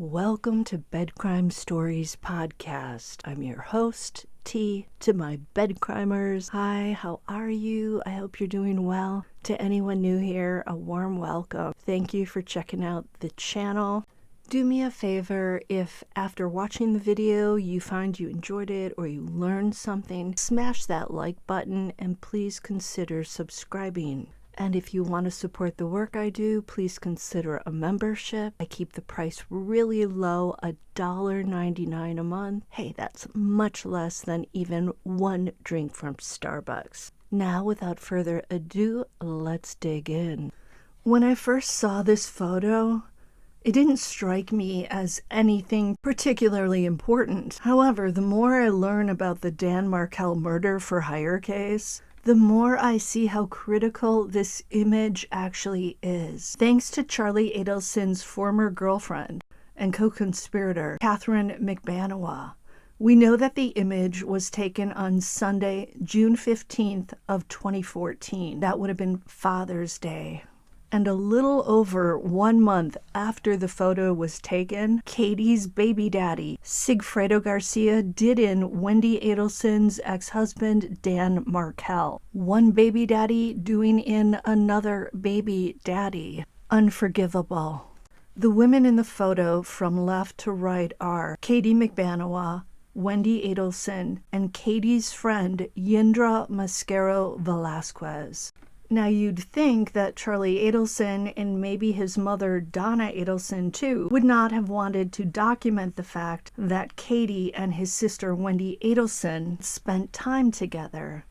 Welcome to Bed Crime Stories Podcast. I'm your host, T. To my bed crimers, hi, how are you? I hope you're doing well. To anyone new here, a warm welcome. Thank you for checking out the channel. Do me a favor, if after watching the video you find you enjoyed it or you learned something, smash that like button and please consider subscribing. And if you want to support the work I do, please consider a membership. I keep the price really low, $1.99 a month. Hey, that's much less than even one drink from Starbucks. Now, without further ado, let's dig in. When I first saw this photo, it didn't strike me as anything particularly important. However, the more I learn about the Dan Markel murder for hire case, the more I see how critical this image actually is. Thanks to Charlie Adelson's former girlfriend and co-conspirator, Katie Magbanua, we know that the image was taken on Sunday, June 15th of 2014. That would have been Father's Day. And a little over 1 month after the photo was taken, Katie's baby daddy, Sigfredo Garcia, did in Wendi Adelson's ex-husband, Dan Markel. One baby daddy doing in another baby daddy. Unforgivable. The women in the photo from left to right are Katie Magbanua, Wendi Adelson, and Katie's friend, Yindra Mascaro Velasquez. Now, you'd think that Charlie Adelson and maybe his mother, Donna Adelson, too, would not have wanted to document the fact that Katie and his sister, Wendi Adelson, spent time together.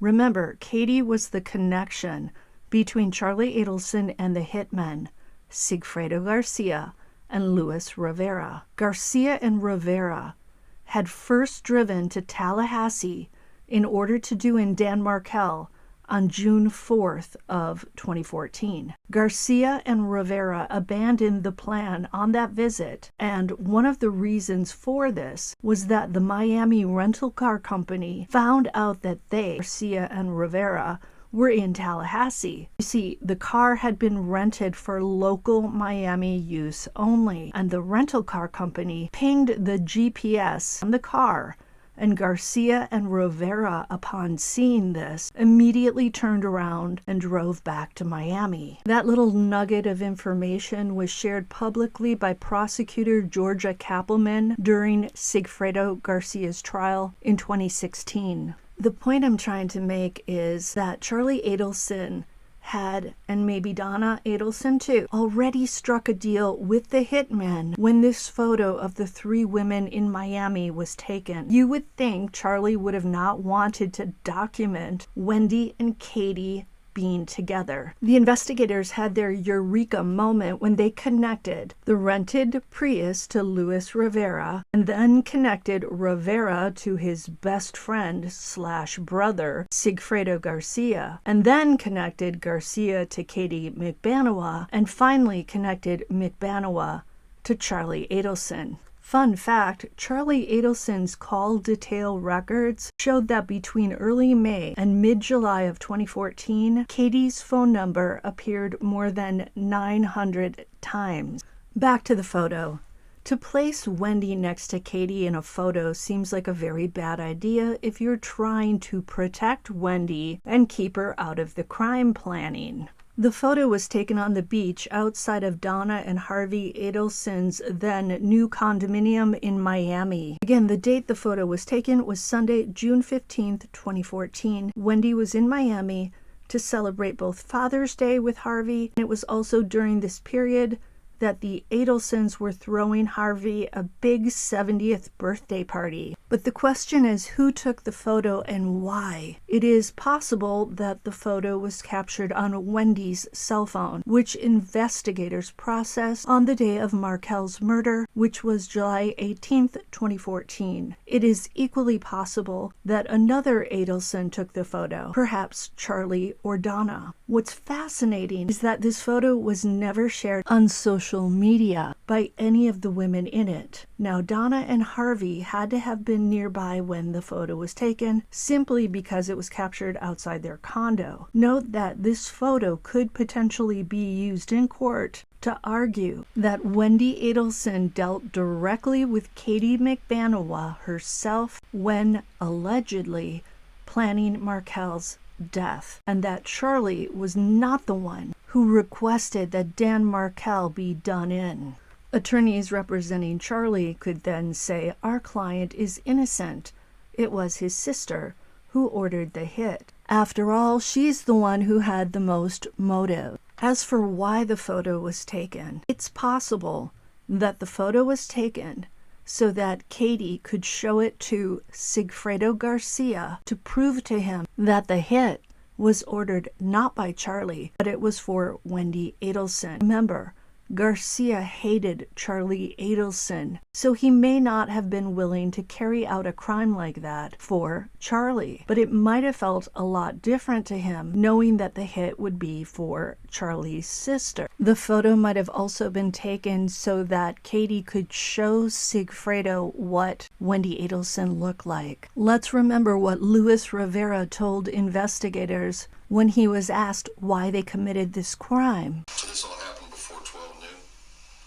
Remember, Katie was the connection between Charlie Adelson and the hitmen, Sigfredo Garcia and Luis Rivera. Garcia and Rivera had first driven to Tallahassee in order to do in Dan Markel on June 4th of 2014. Garcia and Rivera abandoned the plan on that visit, and one of the reasons for this was that the Miami rental car company found out that Garcia and Rivera, were in Tallahassee. You see, the car had been rented for local Miami use only, and the rental car company pinged the GPS on the car, and Garcia and Rivera, upon seeing this, immediately turned around and drove back to Miami. That little nugget of information was shared publicly by prosecutor Georgia Kappelman during Sigfredo Garcia's trial in 2016. The point I'm trying to make is that Charlie Adelson had, and maybe Donna Adelson too, already struck a deal with the hitmen when this photo of the three women in Miami was taken. You would think Charlie would have not wanted to document Wendi and Katie being together. The investigators had their eureka moment when they connected the rented Prius to Luis Rivera and then connected Rivera to his best friend / brother, Sigfredo Garcia, and then connected Garcia to Katie Magbanua, and finally connected Magbanua to Charlie Adelson. Fun fact, Charlie Adelson's call detail records showed that between early May and mid-July of 2014, Katie's phone number appeared more than 900 times. Back to the photo. To place Wendi next to Katie in a photo seems like a very bad idea if you're trying to protect Wendi and keep her out of the crime planning. The photo was taken on the beach outside of Donna and Harvey Adelson's then new condominium in Miami. Again, the date the photo was taken was Sunday, June 15th, 2014. Wendi was in Miami to celebrate both Father's Day with Harvey, and it was also during this period that the Adelsons were throwing Harvey a big 70th birthday party. But the question is, who took the photo and why? It is possible that the photo was captured on Wendi's cell phone, which investigators processed on the day of Markel's murder, which was July 18th, 2014. It is equally possible that another Adelson took the photo, perhaps Charlie or Donna. What's fascinating is that this photo was never shared on social media by any of the women in it. Now, Donna and Harvey had to have been nearby when the photo was taken, simply because it was captured outside their condo. Note that this photo could potentially be used in court to argue that Wendi Adelson dealt directly with Katie Magbanua herself when allegedly planning Markel's death, and that Charlie was not the one who requested that Dan Markel be done in. Attorneys representing Charlie could then say, our client is innocent. It was his sister who ordered the hit. After all, she's the one who had the most motive. As for why the photo was taken, it's possible that the photo was taken so that Katie could show it to Sigfredo Garcia to prove to him that the hit was ordered not by Charlie, but it was for Wendi Adelson. Remember, Garcia hated Charlie Adelson, so he may not have been willing to carry out a crime like that for Charlie. But it might have felt a lot different to him knowing that the hit would be for Charlie's sister. The photo might have also been taken so that Katie could show Sigfredo what Wendi Adelson looked like. Let's remember what Luis Rivera told investigators when he was asked why they committed this crime. So this all happened before 12 noon?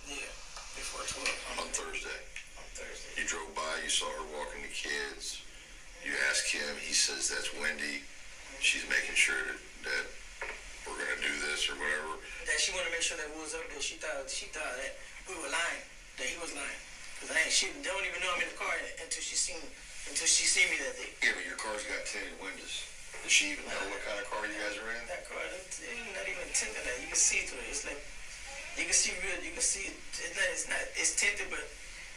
Yeah, before 12. On Thursday? On Thursday. You drove by, you saw her walking the kids. You asked him, he says that's Wendi. She's making sure that we're going to do this or whatever. That she wanted to make sure that we was up there. She thought that we were lying, that he was lying. Because she don't even know I'm in the car until she seen me that day. Yeah, but your car's got tinted windows. Does she even know what kind of car you guys are in? That car, it's not even tinted. That you can see through it. It's like you can see real. You can see it's tinted, but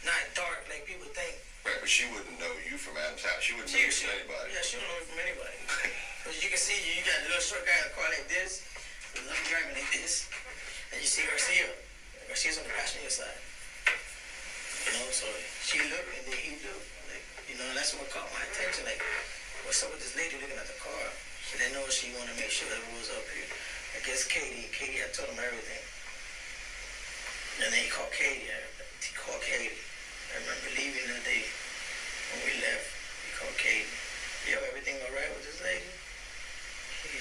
not dark like people think. Right, but she wouldn't know you from Adam's house. She wouldn't know you from anybody. Yeah, she don't know me from anybody. Because you can see you got a little short guy in the car like this, with I'm driving like this, and you see Garcia. Garcia's on the passenger side. You know, so she looked and then he looked. Like, you know, and that's what caught my attention. Like, what's up with this lady looking at the car? She didn't know she wanted to make sure that it was up here. I guess Katie had told him everything. And then he called Katie. I remember leaving the day when we left. He called Katie. Yo, everything all right with this lady?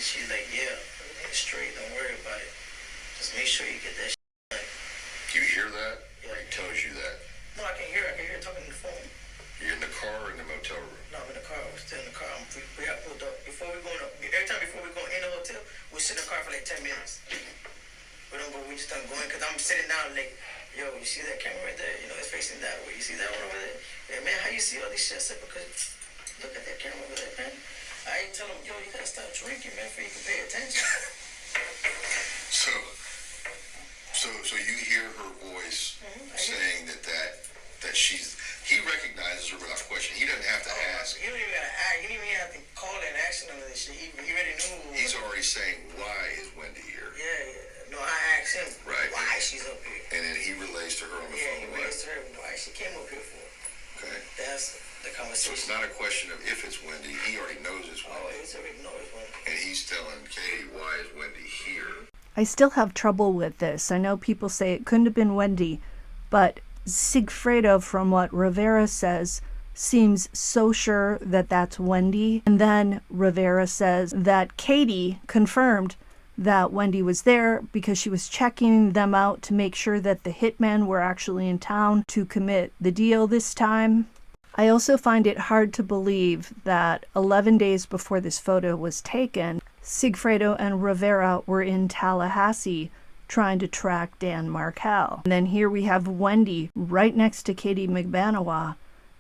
She's like, yeah, everything's straight. Don't worry about it. Just make sure you get that shit right. Do you hear that? Yeah. Or he tells you that? No, I can hear her talking on the phone. You're in the car or in the motel room? No, I'm in the car. We're still in the car. We got pulled up. Every time before we go in the hotel, we sit in the car for like 10 minutes. We just don't go in because I'm sitting down like, yo, you see that camera right there? You know, it's facing that way. You see that one over there? Yeah, man, how you see all this shit? I said, because look at that camera over there, man. I ain't tell him, yo, you gotta stop drinking, man, before you can pay attention. So you hear her voice saying that he recognizes her without question. He doesn't have to ask. He don't even gotta ask. He didn't even have to call and ask none of this shit. He already knew. He's already saying, why is Wendi here? Yeah. No, I asked him why she's up here. And then he relays to her on the phone. Yeah, he relays to her why she came up here for. Okay. That's the conversation. So it's not a question of if it's Wendi. He already knows it's Wendi. Oh, he already knows it's Wendi. And he's telling Katie, why is Wendi here? I still have trouble with this. I know people say it couldn't have been Wendi, but Sigfredo, from what Rivera says, seems so sure that that's Wendi. And then Rivera says that Katie confirmed that Wendi was there because she was checking them out to make sure that the hitmen were actually in town to commit the deal this time. I also find it hard to believe that 11 days before this photo was taken, Sigfredo and Rivera were in Tallahassee trying to track Dan Markel. And then here we have Wendi right next to Katie Magbanua,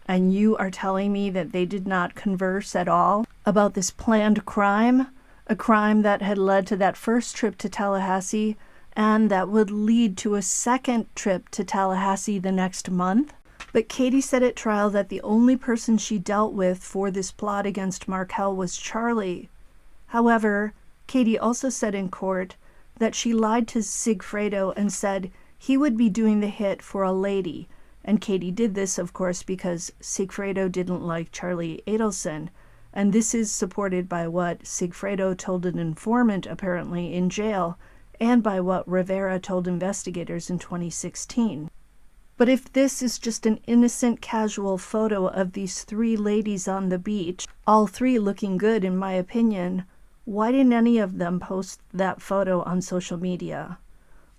and you are telling me that they did not converse at all about this planned crime? A crime that had led to that first trip to Tallahassee and that would lead to a second trip to Tallahassee the next month? But Katie said at trial that the only person she dealt with for this plot against Markel was Charlie. However, Katie also said in court that she lied to Sigfredo and said he would be doing the hit for a lady. And Katie did this, of course, because Sigfredo didn't like Charlie Adelson. And this is supported by what Sigfredo told an informant, apparently, in jail, and by what Rivera told investigators in 2016. But if this is just an innocent, casual photo of these three ladies on the beach, all three looking good in my opinion, why didn't any of them post that photo on social media?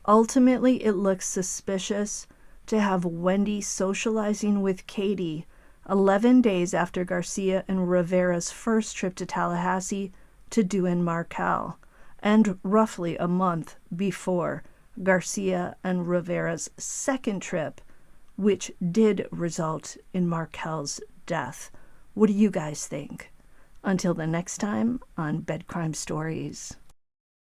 Ultimately, it looks suspicious to have Wendy socializing with Katie 11 days after Garcia and Rivera's first trip to Tallahassee to Dan Markel, and roughly a month before Garcia and Rivera's second trip, which did result in Markel's death. What do you guys think? Until the next time on Bed Crime Stories.